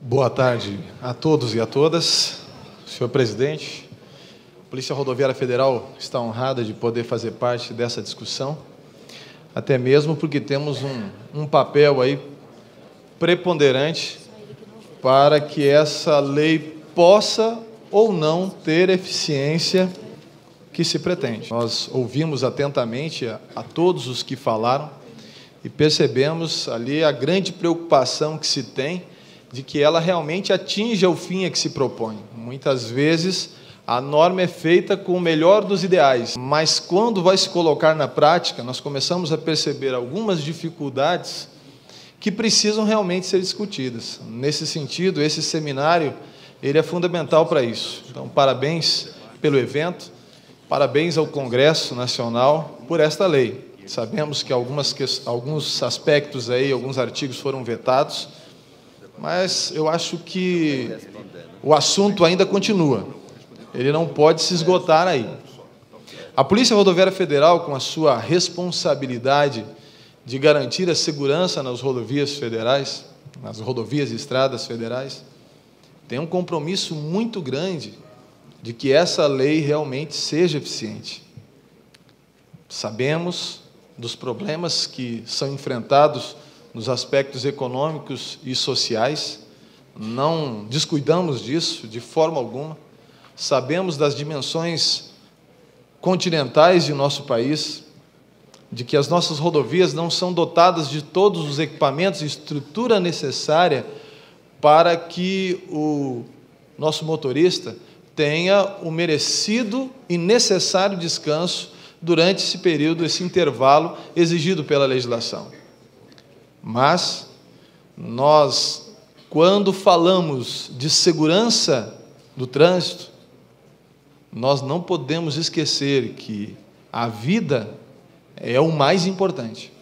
Boa tarde a todos e a todas. Senhor presidente, a Polícia Rodoviária Federal está honrada de poder fazer parte dessa discussão, até mesmo porque temos um papel aí preponderante para que essa lei possa ou não ter eficiência que se pretende. Nós ouvimos atentamente a todos os que falaram e percebemos ali a grande preocupação que se tem de que ela realmente atinja o fim a que se propõe. Muitas vezes a norma é feita com o melhor dos ideais, mas quando vai se colocar na prática, nós começamos a perceber algumas dificuldades que precisam realmente ser discutidas. Nesse sentido, esse seminário ele é fundamental para isso. Então, parabéns pelo evento, parabéns ao Congresso Nacional por esta lei. Sabemos que alguns aspectos aí, alguns artigos foram vetados, mas eu acho que o assunto ainda continua. Ele não pode se esgotar aí. A Polícia Rodoviária Federal, com a sua responsabilidade de garantir a segurança nas rodovias federais, nas rodovias e estradas federais, tem um compromisso muito grande de que essa lei realmente seja eficiente. Sabemos dos problemas que são enfrentados nos aspectos econômicos e sociais, não descuidamos disso de forma alguma. Sabemos das dimensões continentais de nosso país, de que as nossas rodovias não são dotadas de todos os equipamentos e estrutura necessária para que o nosso motorista tenha o merecido e necessário descanso durante esse período, esse intervalo exigido pela legislação. Mas nós, quando falamos de segurança do trânsito, nós não podemos esquecer que a vida é o mais importante.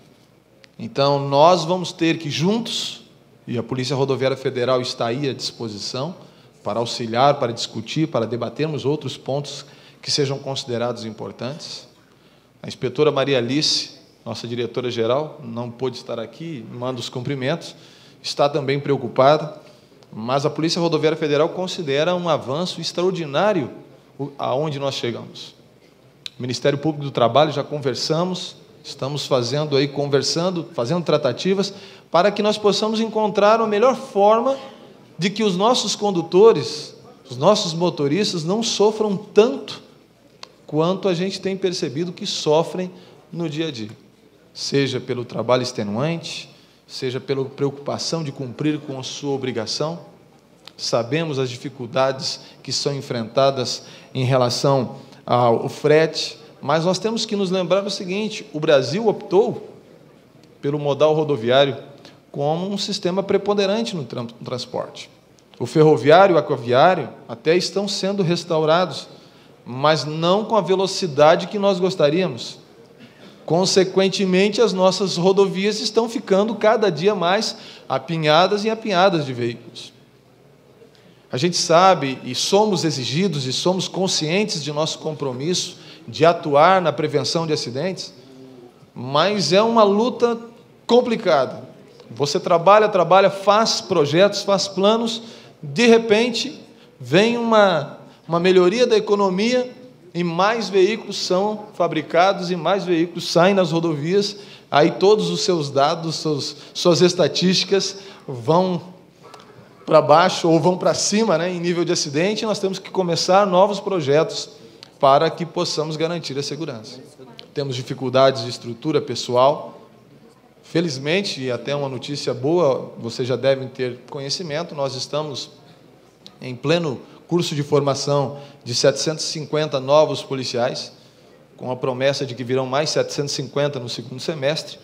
Então, nós vamos ter que, juntos, e a Polícia Rodoviária Federal está aí à disposição, para auxiliar, para discutir, para debatermos outros pontos que sejam considerados importantes. A inspetora Maria Alice, nossa diretora-geral, não pôde estar aqui, manda os cumprimentos, está também preocupada, mas a Polícia Rodoviária Federal considera um avanço extraordinário aonde nós chegamos. O Ministério Público do Trabalho, já conversamos, estamos fazendo tratativas para que nós possamos encontrar a melhor forma de que os nossos condutores, os nossos motoristas não sofram tanto quanto a gente tem percebido que sofrem no dia a dia, seja pelo trabalho extenuante, seja pela preocupação de cumprir com a sua obrigação. Sabemos as dificuldades que são enfrentadas em relação ao frete, mas nós temos que nos lembrar o seguinte: o Brasil optou pelo modal rodoviário como um sistema preponderante no transporte. O ferroviário e o aquaviário até estão sendo restaurados, mas não com a velocidade que nós gostaríamos. Consequentemente, as nossas rodovias estão ficando cada dia mais apinhadas e apinhadas de veículos. A gente sabe e somos exigidos e somos conscientes de nosso compromisso de atuar na prevenção de acidentes, mas é uma luta complicada. Você trabalha, faz projetos, faz planos, de repente vem uma melhoria da economia e mais veículos são fabricados e mais veículos saem nas rodovias, aí todos os seus dados, suas estatísticas vão para baixo ou vão para cima, né, em nível de acidente, e nós temos que começar novos projetos para que possamos garantir a segurança. Temos dificuldades de estrutura pessoal. Felizmente, e até uma notícia boa, vocês já devem ter conhecimento, nós estamos em pleno curso de formação de 750 novos policiais, com a promessa de que virão mais 750 no segundo semestre,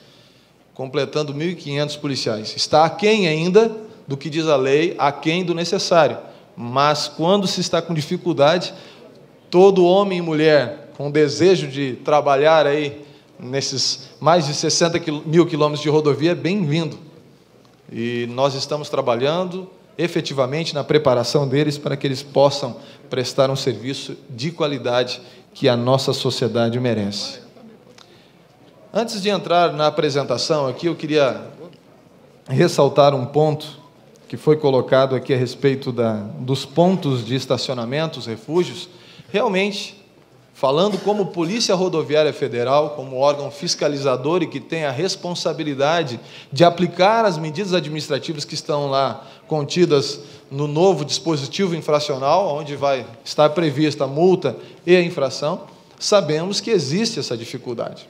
completando 1.500 policiais. Está aquém ainda do que diz a lei, aquém do necessário, mas quando se está com dificuldade, todo homem e mulher com desejo de trabalhar aí nesses mais de 60 mil quilômetros de rodovia é bem-vindo. E nós estamos trabalhando efetivamente na preparação deles para que eles possam prestar um serviço de qualidade que a nossa sociedade merece. Antes de entrar na apresentação aqui, eu queria ressaltar um ponto que foi colocado aqui a respeito dos pontos de estacionamento, os refúgios, realmente, falando como Polícia Rodoviária Federal, como órgão fiscalizador e que tem a responsabilidade de aplicar as medidas administrativas que estão lá contidas no novo dispositivo infracional, onde vai estar prevista a multa e a infração, sabemos que existe essa dificuldade.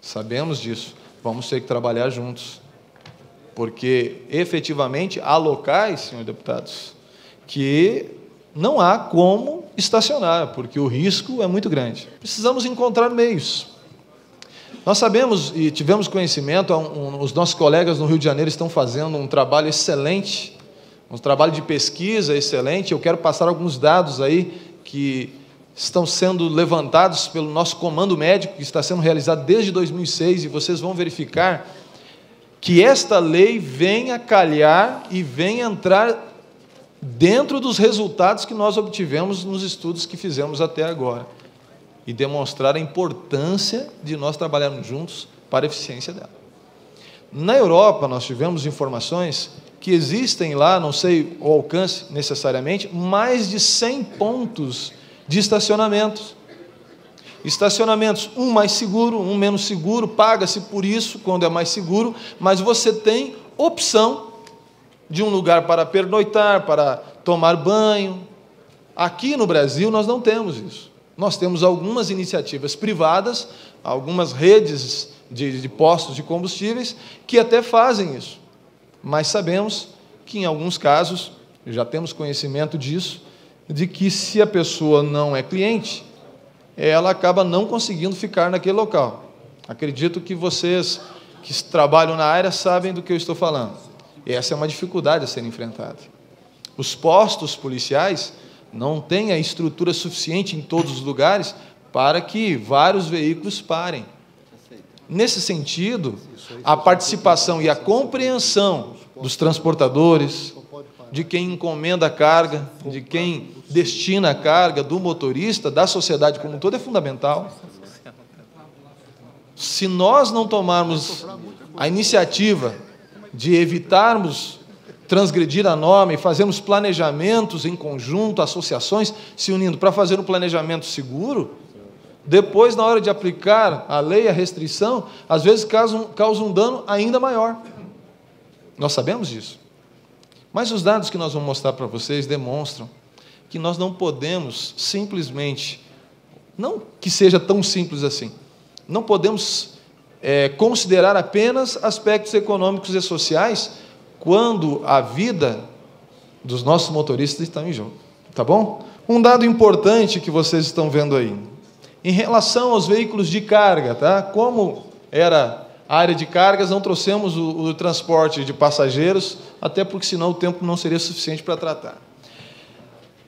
Sabemos disso. Vamos ter que trabalhar juntos. Porque, efetivamente, há locais, senhores deputados, que não há como estacionar, porque o risco é muito grande. Precisamos encontrar meios. Nós sabemos e tivemos conhecimento, os nossos colegas no Rio de Janeiro estão fazendo um trabalho excelente, um trabalho de pesquisa excelente. Eu quero passar alguns dados aí que estão sendo levantados pelo nosso comando médico, que está sendo realizado desde 2006, e vocês vão verificar que esta lei vem a calhar e vem entrar dentro dos resultados que nós obtivemos nos estudos que fizemos até agora, e demonstrar a importância de nós trabalharmos juntos para a eficiência dela. Na Europa, nós tivemos informações que existem lá, não sei o alcance necessariamente, mais de 100 pontos de estacionamentos. Estacionamentos, um mais seguro, um menos seguro, paga-se por isso quando é mais seguro, mas você tem opção de um lugar para pernoitar, para tomar banho. Aqui no Brasil nós não temos isso. Nós temos algumas iniciativas privadas, algumas redes de postos de combustíveis que até fazem isso. Mas sabemos que, em alguns casos, já temos conhecimento disso, de que se a pessoa não é cliente, ela acaba não conseguindo ficar naquele local. Acredito que vocês que trabalham na área sabem do que eu estou falando. E essa é uma dificuldade a ser enfrentada. Os postos policiais não têm a estrutura suficiente em todos os lugares para que vários veículos parem. Nesse sentido, a participação e a compreensão dos transportadores, de quem encomenda a carga, de quem destina a carga, do motorista, da sociedade como um todo, é fundamental. Se nós não tomarmos a iniciativa de evitarmos transgredir a norma e fazermos planejamentos em conjunto, associações se unindo para fazer um planejamento seguro, depois, na hora de aplicar a lei, a restrição, às vezes causa um dano ainda maior. Nós sabemos disso. Mas os dados que nós vamos mostrar para vocês demonstram que nós não podemos simplesmente, não que seja tão simples assim, não podemos considerar apenas aspectos econômicos e sociais quando a vida dos nossos motoristas está em jogo. Tá bom? Um dado importante que vocês estão vendo aí, em relação aos veículos de carga, tá? Como era a área de cargas, não trouxemos o transporte de passageiros, até porque senão o tempo não seria suficiente para tratar.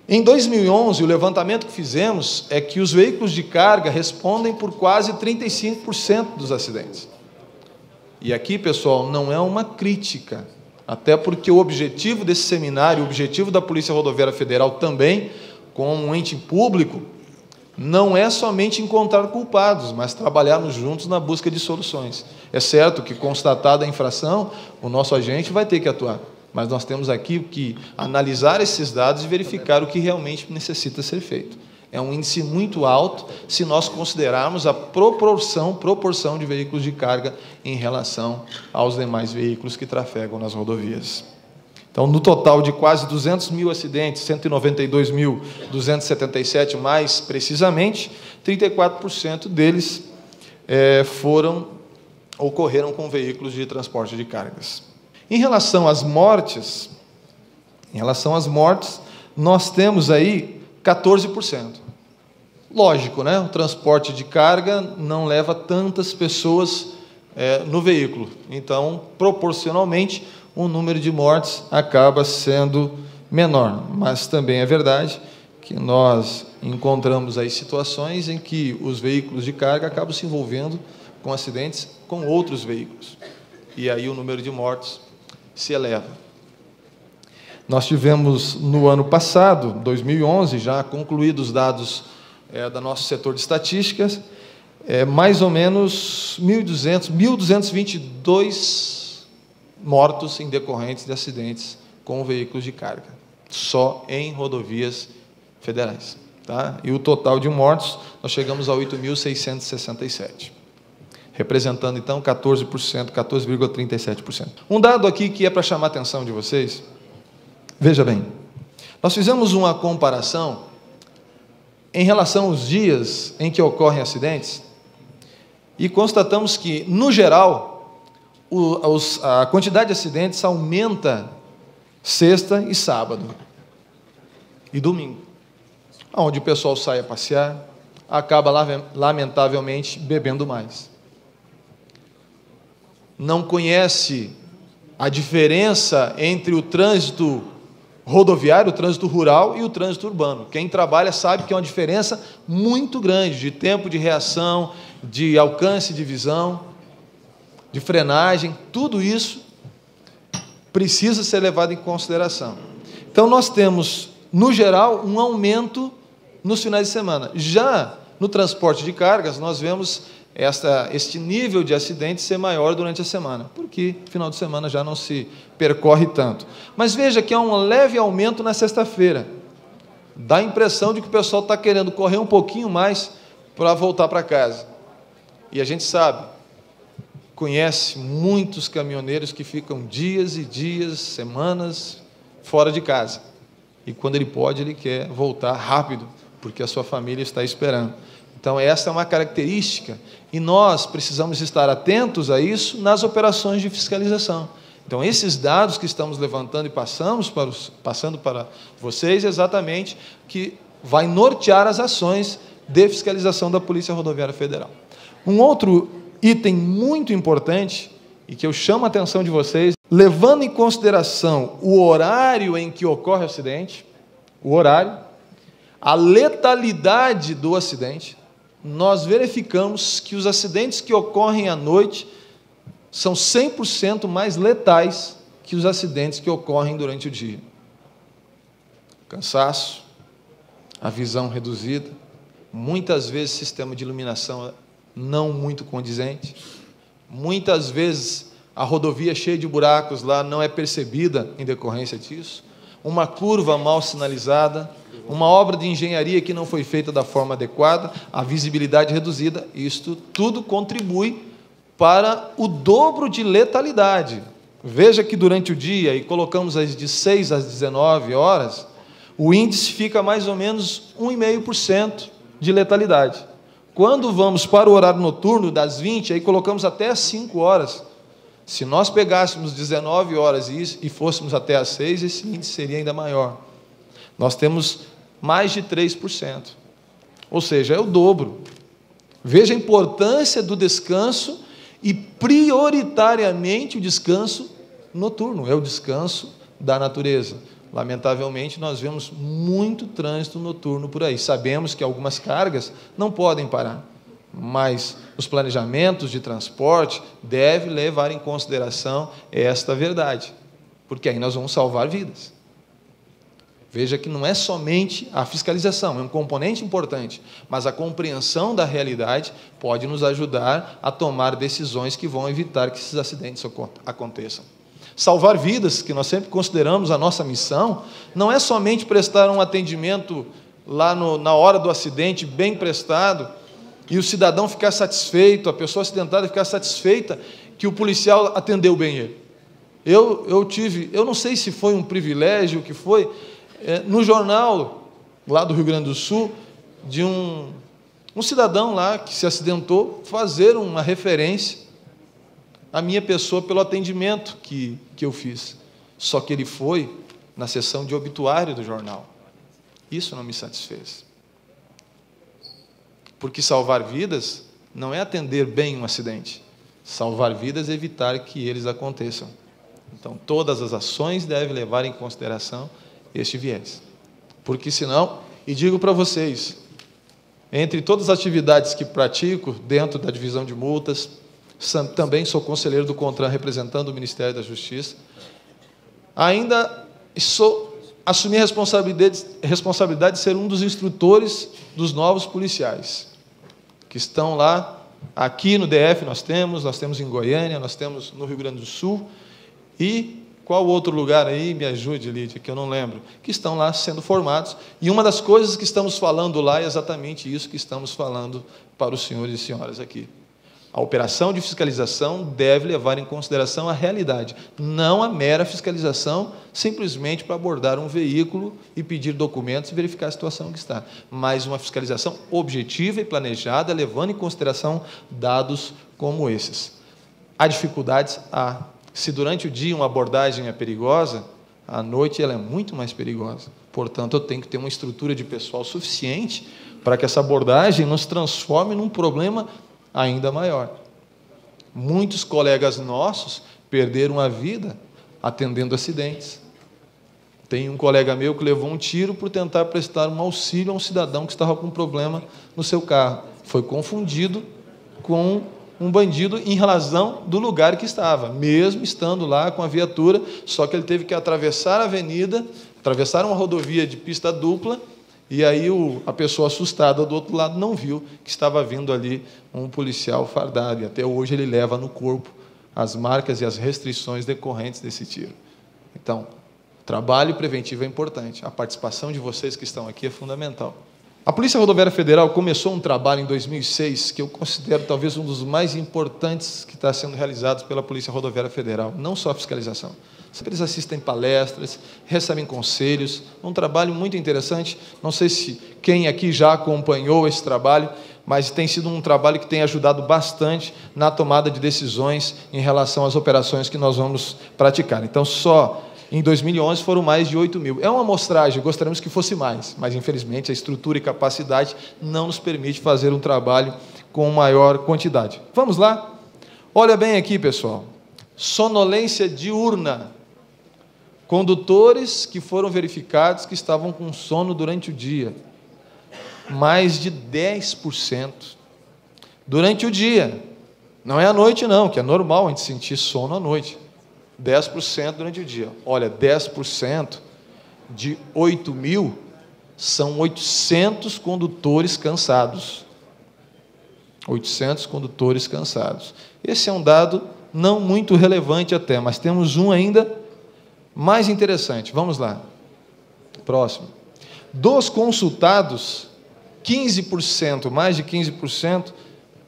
Em 2011, o levantamento que fizemos é que os veículos de carga respondem por quase 35% dos acidentes. E aqui, pessoal, não é uma crítica, até porque o objetivo desse seminário, o objetivo da Polícia Rodoviária Federal também, como um ente público, não é somente encontrar culpados, mas trabalharmos juntos na busca de soluções. É certo que, constatada a infração, o nosso agente vai ter que atuar, mas nós temos aqui que analisar esses dados e verificar o que realmente necessita ser feito. É um índice muito alto se nós considerarmos a proporção de veículos de carga em relação aos demais veículos que trafegam nas rodovias. Então, no total de quase 200 mil acidentes, 192.277 mais precisamente, 34% deles ocorreram com veículos de transporte de cargas. Em relação às mortes, nós temos aí 14%. Lógico, né? O transporte de carga não leva tantas pessoas no veículo. Então, proporcionalmente, o número de mortes acaba sendo menor. Mas também é verdade que nós encontramos aí situações em que os veículos de carga acabam se envolvendo com acidentes com outros veículos. E aí o número de mortes se eleva. Nós tivemos, no ano passado, 2011, já concluídos os dados do nosso setor de estatísticas, mais ou menos 1.222 mortos em decorrentes de acidentes com veículos de carga, só em rodovias federais. Tá? E o total de mortos, nós chegamos a 8.667, representando, então, 14%, 14,37%. Um dado aqui que é para chamar a atenção de vocês, veja bem, nós fizemos uma comparação em relação aos dias em que ocorrem acidentes e constatamos que, no geral, a quantidade de acidentes aumenta sexta e sábado e domingo, onde o pessoal sai a passear, acaba, lamentavelmente, bebendo mais. Não conhece a diferença entre o trânsito rodoviário, o trânsito rural e o trânsito urbano. Quem trabalha sabe que é uma diferença muito grande de tempo de reação, de alcance de visão, de frenagem, tudo isso precisa ser levado em consideração. Então, nós temos, no geral, um aumento nos finais de semana. Já no transporte de cargas, nós vemos este nível de acidentes ser maior durante a semana, porque final de semana já não se percorre tanto. Mas veja que há um leve aumento na sexta-feira. Dá a impressão de que o pessoal está querendo correr um pouquinho mais para voltar para casa. E a gente sabe, conhece muitos caminhoneiros que ficam dias e dias, semanas, fora de casa. E quando ele pode, ele quer voltar rápido, porque a sua família está esperando. Então, essa é uma característica, e nós precisamos estar atentos a isso nas operações de fiscalização. Então, esses dados que estamos levantando e passando para vocês, exatamente, que vai nortear as ações de fiscalização da Polícia Rodoviária Federal. Um outro item muito importante, e que eu chamo a atenção de vocês, levando em consideração o horário em que ocorre o acidente, o horário, a letalidade do acidente, nós verificamos que os acidentes que ocorrem à noite são 100% mais letais que os acidentes que ocorrem durante o dia. Cansaço, a visão reduzida, muitas vezes sistema de iluminação não muito condizente, muitas vezes a rodovia cheia de buracos lá não é percebida em decorrência disso, uma curva mal sinalizada, uma obra de engenharia que não foi feita da forma adequada, a visibilidade reduzida, isto tudo contribui para o dobro de letalidade. Veja que durante o dia, e colocamos de 6 às 19 horas, o índice fica mais ou menos 1,5% de letalidade. Quando vamos para o horário noturno, das 20, aí colocamos até às 5 horas. Se nós pegássemos 19 horas e fôssemos até às 6, esse índice seria ainda maior. Nós temos mais de 3%. Ou seja, é o dobro. Veja a importância do descanso e, prioritariamente, o descanso noturno. É o descanso da natureza. Lamentavelmente, nós vemos muito trânsito noturno por aí. Sabemos que algumas cargas não podem parar, mas os planejamentos de transporte devem levar em consideração esta verdade, porque aí nós vamos salvar vidas. Veja que não é somente a fiscalização, é um componente importante, mas a compreensão da realidade pode nos ajudar a tomar decisões que vão evitar que esses acidentes aconteçam. Salvar vidas, que nós sempre consideramos a nossa missão, não é somente prestar um atendimento lá na hora do acidente, bem prestado, e o cidadão ficar satisfeito, a pessoa acidentada ficar satisfeita que o policial atendeu bem ele. Eu não sei se foi um privilégio, o que foi, no jornal lá do Rio Grande do Sul, de um cidadão lá que se acidentou, fazer uma referência à minha pessoa pelo atendimento que eu fiz. Só que ele foi na seção de obituário do jornal. Isso não me satisfez. Porque salvar vidas não é atender bem um acidente. Salvar vidas é evitar que eles aconteçam. Então, todas as ações devem levar em consideração este viés. Porque senão, e digo para vocês, entre todas as atividades que pratico dentro da divisão de multas, também sou conselheiro do CONTRAN, representando o Ministério da Justiça, ainda assumi a responsabilidade de ser um dos instrutores dos novos policiais, que estão lá, aqui no DF nós temos em Goiânia, nós temos no Rio Grande do Sul, e qual outro lugar aí, me ajude, Lídia, que eu não lembro, que estão lá sendo formados. E uma das coisas que estamos falando lá é exatamente isso que estamos falando para os senhores e senhoras aqui. A operação de fiscalização deve levar em consideração a realidade, não a mera fiscalização simplesmente para abordar um veículo e pedir documentos e verificar a situação que está, mas uma fiscalização objetiva e planejada, levando em consideração dados como esses. Há dificuldades? Há. Se durante o dia uma abordagem é perigosa, à noite ela é muito mais perigosa. Portanto, eu tenho que ter uma estrutura de pessoal suficiente para que essa abordagem não se transforme num problema ainda maior. Muitos colegas nossos perderam a vida atendendo acidentes. Tem um colega meu que levou um tiro por tentar prestar um auxílio a um cidadão que estava com um problema no seu carro. Foi confundido com um bandido em razão do lugar que estava, mesmo estando lá com a viatura, só que ele teve que atravessar a avenida, atravessar uma rodovia de pista dupla, e aí a pessoa assustada do outro lado não viu que estava vindo ali um policial fardado, e até hoje ele leva no corpo as marcas e as restrições decorrentes desse tiro. Então, trabalho preventivo é importante, a participação de vocês que estão aqui é fundamental. A Polícia Rodoviária Federal começou um trabalho em 2006 que eu considero talvez um dos mais importantes que está sendo realizado pela Polícia Rodoviária Federal, não só a fiscalização. Eles assistem palestras, recebem conselhos, um trabalho muito interessante. Não sei se quem aqui já acompanhou esse trabalho, mas tem sido um trabalho que tem ajudado bastante na tomada de decisões em relação às operações que nós vamos praticar. Então, só em 2011 foram mais de 8 mil. É uma amostragem, gostaríamos que fosse mais, mas infelizmente a estrutura e capacidade não nos permite fazer um trabalho com maior quantidade. Vamos lá? Olha bem aqui, pessoal. Sonolência diurna. Condutores que foram verificados que estavam com sono durante o dia. Mais de 10%. Durante o dia. Não é à noite, não, que é normal a gente sentir sono à noite. 10% durante o dia. Olha, 10% de 8 mil são 800 condutores cansados. 800 condutores cansados. Esse é um dado não muito relevante até, mas temos um ainda mais interessante. Vamos lá. Próximo. Dos consultados, 15%, mais de 15%,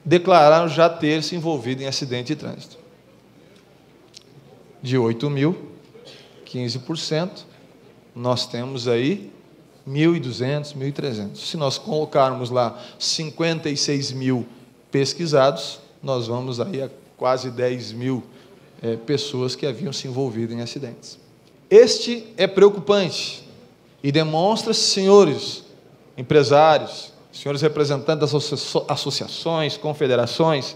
declararam já ter se envolvido em acidente de trânsito. De 8 mil, 15%, nós temos aí 1.200, 1.300. Se nós colocarmos lá 56 mil pesquisados, nós vamos aí a quase 10 mil pessoas que haviam se envolvido em acidentes. Este é preocupante e demonstra, senhores empresários, senhores representantes das associações, confederações,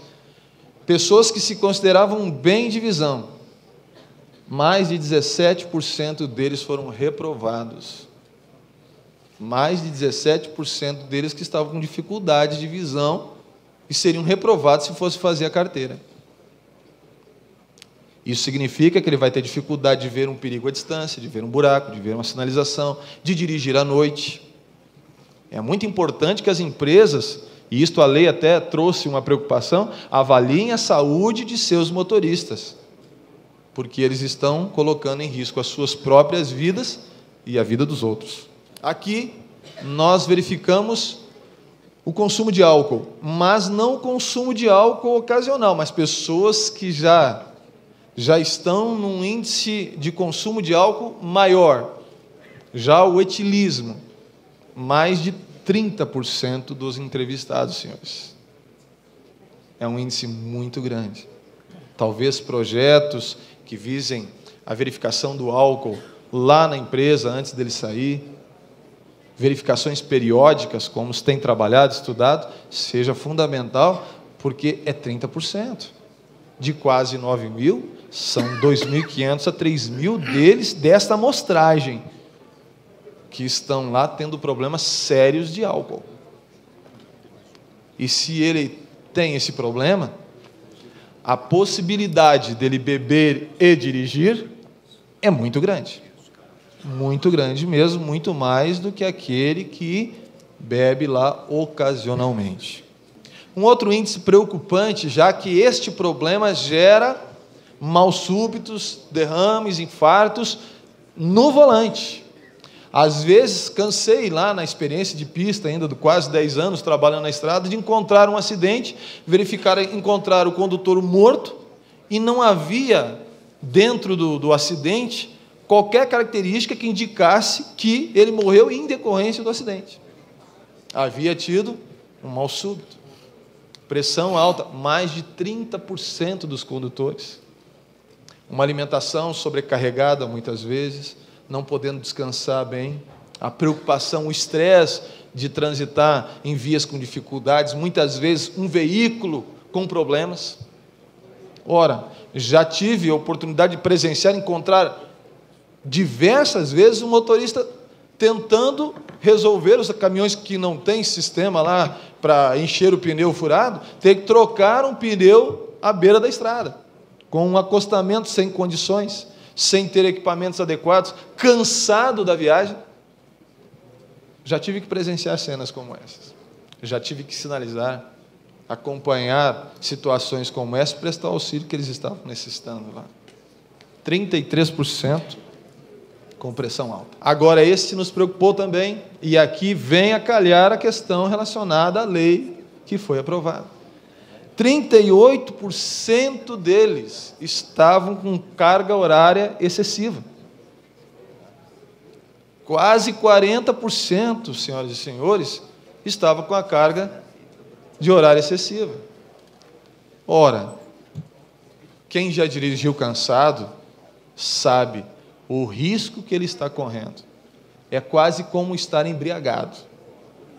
pessoas que se consideravam bem de visão, mais de 17% deles foram reprovados. Mais de 17% deles que estavam com dificuldade de visão e seriam reprovados se fosse fazer a carteira. Isso significa que ele vai ter dificuldade de ver um perigo à distância, de ver um buraco, de ver uma sinalização, de dirigir à noite. É muito importante que as empresas, e isto a lei até trouxe uma preocupação, avaliem a saúde de seus motoristas, porque eles estão colocando em risco as suas próprias vidas e a vida dos outros. Aqui, nós verificamos o consumo de álcool, mas não o consumo de álcool ocasional, mas pessoas que já estão num índice de consumo de álcool maior. Já o etilismo, mais de 30% dos entrevistados, senhores. É um índice muito grande. Talvez projetos que visem a verificação do álcool lá na empresa antes dele sair, verificações periódicas, como se tem trabalhado, estudado, seja fundamental, porque é 30%. De quase 9 mil, são 2.500 a 3.000 deles desta amostragem, que estão lá tendo problemas sérios de álcool. E se ele tem esse problema, a possibilidade dele beber e dirigir é muito grande mesmo, muito mais do que aquele que bebe lá ocasionalmente. Um outro índice preocupante, já que este problema gera mal súbitos, derrames, infartos no volante. Às vezes, cansei lá na experiência de pista, ainda de quase 10 anos, trabalhando na estrada, de encontrar um acidente, encontrar o condutor morto, e não havia, dentro do acidente, qualquer característica que indicasse que ele morreu em decorrência do acidente. Havia tido um mal súbito, pressão alta, mais de 30% dos condutores, uma alimentação sobrecarregada muitas vezes, não podendo descansar bem, a preocupação, o estresse de transitar em vias com dificuldades, muitas vezes um veículo com problemas. Ora, já tive a oportunidade de presenciar, encontrar diversas vezes um motorista tentando resolver os caminhões que não tem sistema lá para encher o pneu furado, ter que trocar um pneu à beira da estrada, com um acostamento sem condições, sem ter equipamentos adequados, cansado da viagem. Já tive que presenciar cenas como essas. Já tive que sinalizar, acompanhar situações como essa, prestar o auxílio que eles estavam necessitando lá. 33% com pressão alta. Agora, esse nos preocupou também, e aqui vem a calhar a questão relacionada à lei que foi aprovada. 38% deles estavam com carga horária excessiva. Quase 40%, senhoras e senhores, estavam com a carga de horário excessiva. Ora, quem já dirigiu cansado sabe o risco que ele está correndo. É quase como estar embriagado.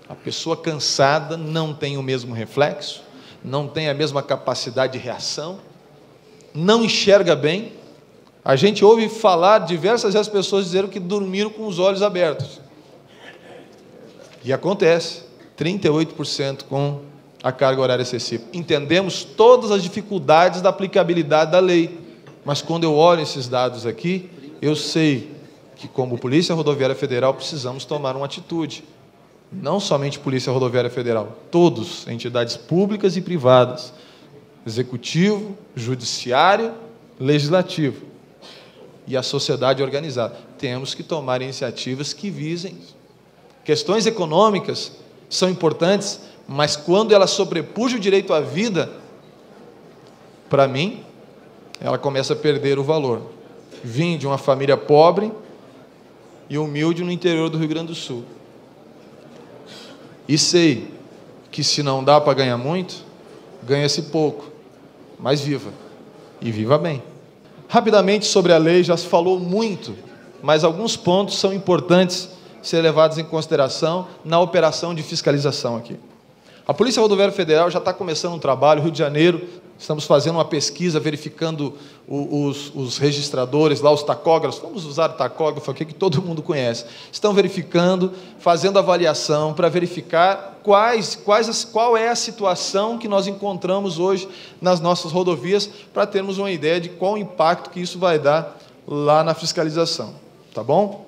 A pessoa cansada não tem o mesmo reflexo, não tem a mesma capacidade de reação, não enxerga bem. A gente ouve falar diversas vezes as pessoas dizendo que dormiram com os olhos abertos. E acontece, 38% com a carga horária excessiva. Entendemos todas as dificuldades da aplicabilidade da lei, mas quando eu olho esses dados aqui, eu sei que, como Polícia Rodoviária Federal, precisamos tomar uma atitude. Não somente Polícia Rodoviária Federal, todos, entidades públicas e privadas, executivo, judiciário, legislativo e a sociedade organizada. Temos que tomar iniciativas que visem. Questões econômicas são importantes, mas quando ela sobrepuja o direito à vida, para mim, ela começa a perder o valor. Vim de uma família pobre e humilde no interior do Rio Grande do Sul. E sei que se não dá para ganhar muito, ganha-se pouco, mas viva, e viva bem. Rapidamente sobre a lei, já se falou muito, mas alguns pontos são importantes ser levados em consideração na operação de fiscalização aqui. A Polícia Rodoviária Federal já está começando um trabalho, Rio de Janeiro, estamos fazendo uma pesquisa, verificando os registradores, lá os tacógrafos, vamos usar tacógrafo aqui que todo mundo conhece, estão verificando, fazendo avaliação para verificar qual é a situação que nós encontramos hoje nas nossas rodovias, para termos uma ideia de qual o impacto que isso vai dar lá na fiscalização, tá bom?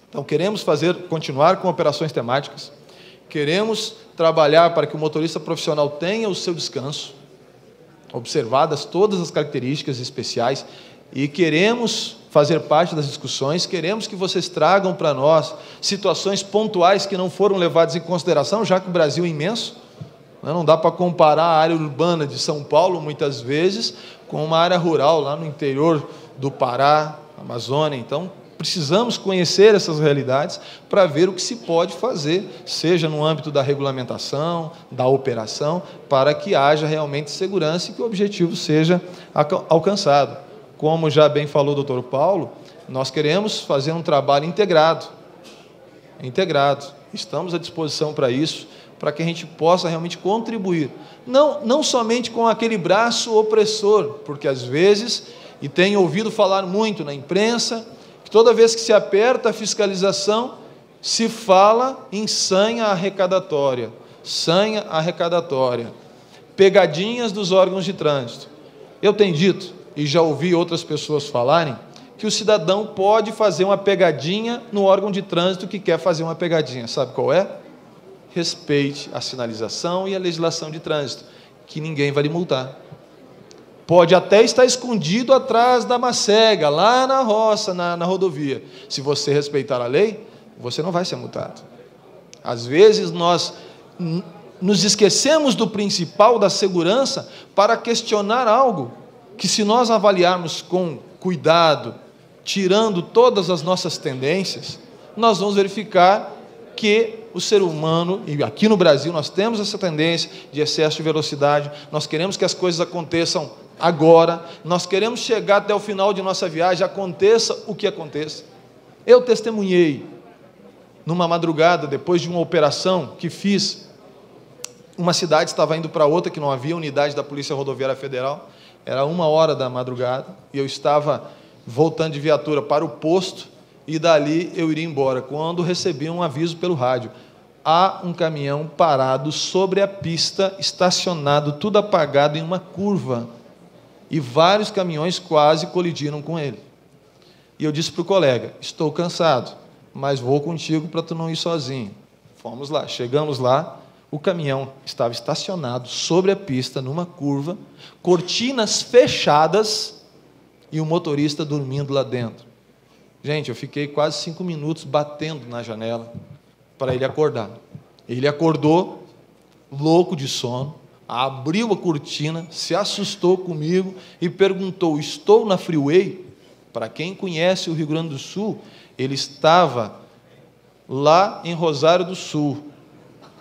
Então, queremos continuar com operações temáticas, queremos trabalhar para que o motorista profissional tenha o seu descanso, observadas todas as características especiais, e queremos fazer parte das discussões, queremos que vocês tragam para nós situações pontuais que não foram levadas em consideração, já que o Brasil é imenso, não dá para comparar a área urbana de São Paulo, muitas vezes, com uma área rural, lá no interior do Pará, Amazônia. Então, precisamos conhecer essas realidades para ver o que se pode fazer, seja no âmbito da regulamentação, da operação, para que haja realmente segurança e que o objetivo seja alcançado. Como já bem falou o doutor Paulo, nós queremos fazer um trabalho integrado. Estamos à disposição para isso, para que a gente possa realmente contribuir. Não somente com aquele braço opressor, porque às vezes, e tenho ouvido falar muito na imprensa, toda vez que se aperta a fiscalização, se fala em sanha arrecadatória, pegadinhas dos órgãos de trânsito. Eu tenho dito, e já ouvi outras pessoas falarem, que o cidadão pode fazer uma pegadinha no órgão de trânsito que quer fazer uma pegadinha. Sabe qual é? Respeite a sinalização e a legislação de trânsito, que ninguém vai lhe multar. Pode até estar escondido atrás da macega, lá na roça, na rodovia. Se você respeitar a lei, você não vai ser multado. Às vezes nós nos esquecemos do principal da segurança para questionar algo que, se nós avaliarmos com cuidado, tirando todas as nossas tendências, nós vamos verificar que o ser humano, e aqui no Brasil nós temos essa tendência de excesso de velocidade, nós queremos que as coisas aconteçam agora, nós queremos chegar até o final de nossa viagem, aconteça o que aconteça. Eu testemunhei, numa madrugada, depois de uma operação que fiz, uma cidade estava indo para outra, que não havia unidade da Polícia Rodoviária Federal, era 1h da madrugada, e eu estava voltando de viatura para o posto, e dali eu iria embora, quando recebi um aviso pelo rádio: há um caminhão parado sobre a pista, estacionado, tudo apagado em uma curva, e vários caminhões quase colidiram com ele. E eu disse para o colega: estou cansado, mas vou contigo para tu não ir sozinho. Fomos lá, chegamos lá, o caminhão estava estacionado sobre a pista, numa curva, cortinas fechadas, e o motorista dormindo lá dentro. Gente, eu fiquei quase 5 minutos batendo na janela para ele acordar. Ele acordou, louco de sono, abriu a cortina, se assustou comigo e perguntou: estou na Freeway? Para quem conhece o Rio Grande do Sul, ele estava lá em Rosário do Sul,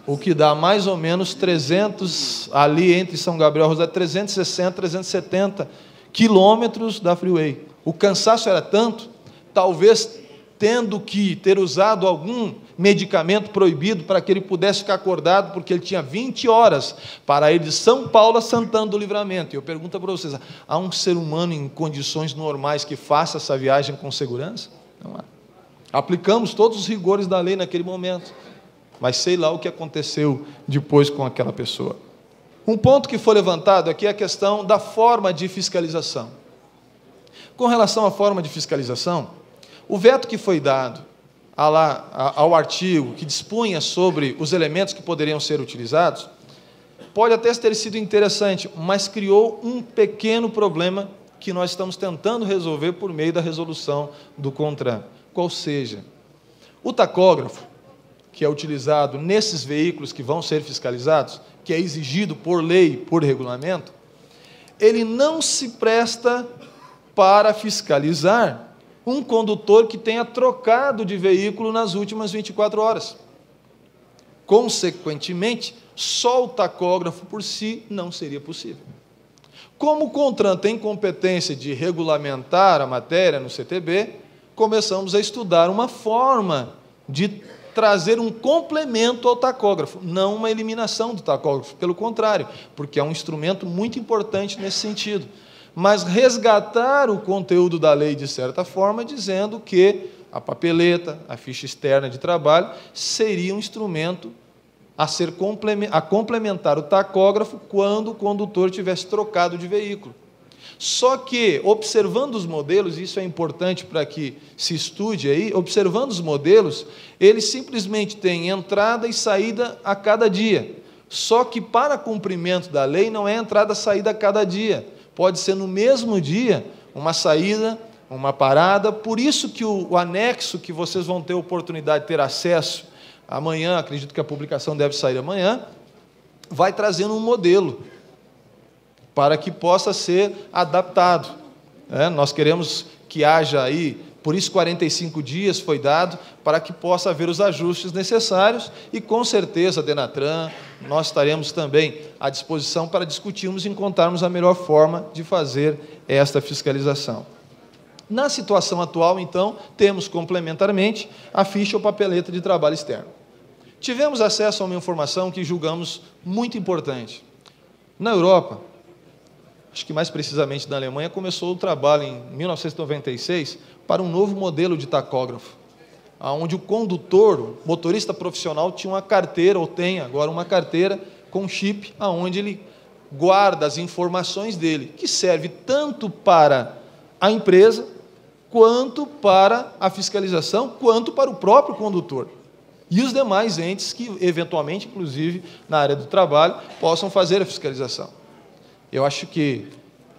o que dá mais ou menos 300, ali entre São Gabriel e Rosário, 360, 370 quilômetros da Freeway. O cansaço era tanto, talvez tendo que ter usado algum medicamento proibido para que ele pudesse ficar acordado, porque ele tinha 20 horas para ir de São Paulo a Santana do Livramento. E eu pergunto para vocês: há um ser humano em condições normais que faça essa viagem com segurança? Não há. Aplicamos todos os rigores da lei naquele momento, mas sei lá o que aconteceu depois com aquela pessoa. Um ponto que foi levantado aqui é a questão da forma de fiscalização. Com relação à forma de fiscalização, o veto que foi dado ao artigo que dispunha sobre os elementos que poderiam ser utilizados, pode até ter sido interessante, mas criou um pequeno problema que nós estamos tentando resolver por meio da resolução do CONTRAN. Qual seja, o tacógrafo, que é utilizado nesses veículos que vão ser fiscalizados, que é exigido por lei, por regulamento, ele não se presta para fiscalizar um condutor que tenha trocado de veículo nas últimas 24 horas. Consequentemente, só o tacógrafo por si não seria possível. Como o CONTRAN tem competência de regulamentar a matéria no CTB, começamos a estudar uma forma de trazer um complemento ao tacógrafo, não uma eliminação do tacógrafo, pelo contrário, porque é um instrumento muito importante nesse sentido, mas resgatar o conteúdo da lei de certa forma, dizendo que a papeleta, a ficha externa de trabalho, seria um instrumento a complementar o tacógrafo quando o condutor tivesse trocado de veículo. Só que, observando os modelos, isso é importante para que se estude aí, observando os modelos, eles simplesmente têm entrada e saída a cada dia. Só que, para cumprimento da lei, não é entrada e saída a cada dia. Pode ser no mesmo dia, uma saída, uma parada. Por isso que o anexo que vocês vão ter oportunidade de ter acesso amanhã, acredito que a publicação deve sair amanhã, vai trazendo um modelo para que possa ser adaptado. Nós queremos que haja aí, por isso 45 dias foi dado, para que possa haver os ajustes necessários, e com certeza, Denatran, nós estaremos também à disposição para discutirmos e encontrarmos a melhor forma de fazer esta fiscalização. Na situação atual, então, temos complementarmente a ficha ou papeleta de trabalho externo. Tivemos acesso a uma informação que julgamos muito importante. Na Europa, acho que mais precisamente na Alemanha, começou o trabalho em 1996 para um novo modelo de tacógrafo, onde o condutor, o motorista profissional, tinha uma carteira, ou tem agora uma carteira com chip, onde ele guarda as informações dele, que serve tanto para a empresa, quanto para a fiscalização, quanto para o próprio condutor. E os demais entes que, eventualmente, inclusive, na área do trabalho, possam fazer a fiscalização. Eu acho que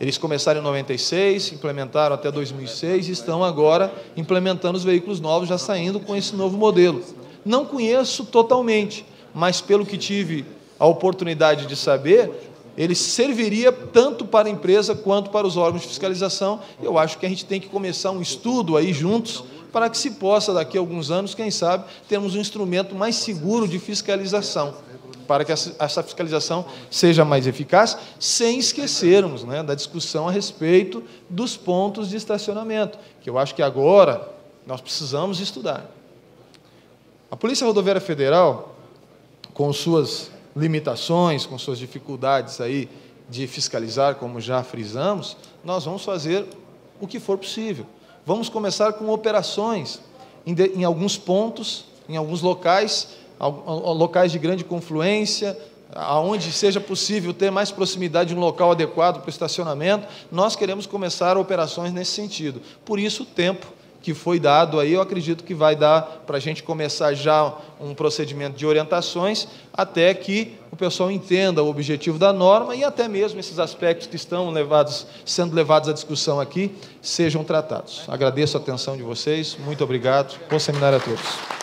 Eles começaram em 96, implementaram até 2006 e estão agora implementando os veículos novos, já saindo com esse novo modelo. Não conheço totalmente, mas pelo que tive a oportunidade de saber, ele serviria tanto para a empresa quanto para os órgãos de fiscalização. Eu acho que a gente tem que começar um estudo aí juntos, para que se possa, daqui a alguns anos, quem sabe, termos um instrumento mais seguro de fiscalização, para que essa fiscalização seja mais eficaz, sem esquecermos, né, da discussão a respeito dos pontos de estacionamento, que eu acho que agora nós precisamos estudar. A Polícia Rodoviária Federal, com suas limitações, com suas dificuldades aí de fiscalizar, como já frisamos, nós vamos fazer o que for possível. Vamos começar com operações em alguns pontos, em alguns locais de grande confluência, aonde seja possível ter mais proximidade de um local adequado para o estacionamento. Nós queremos começar operações nesse sentido. Por isso, o tempo que foi dado aí, eu acredito que vai dar para a gente começar já um procedimento de orientações, até que o pessoal entenda o objetivo da norma e até mesmo esses aspectos que estão sendo levados à discussão aqui, sejam tratados. Agradeço a atenção de vocês, muito obrigado, bom seminário a todos.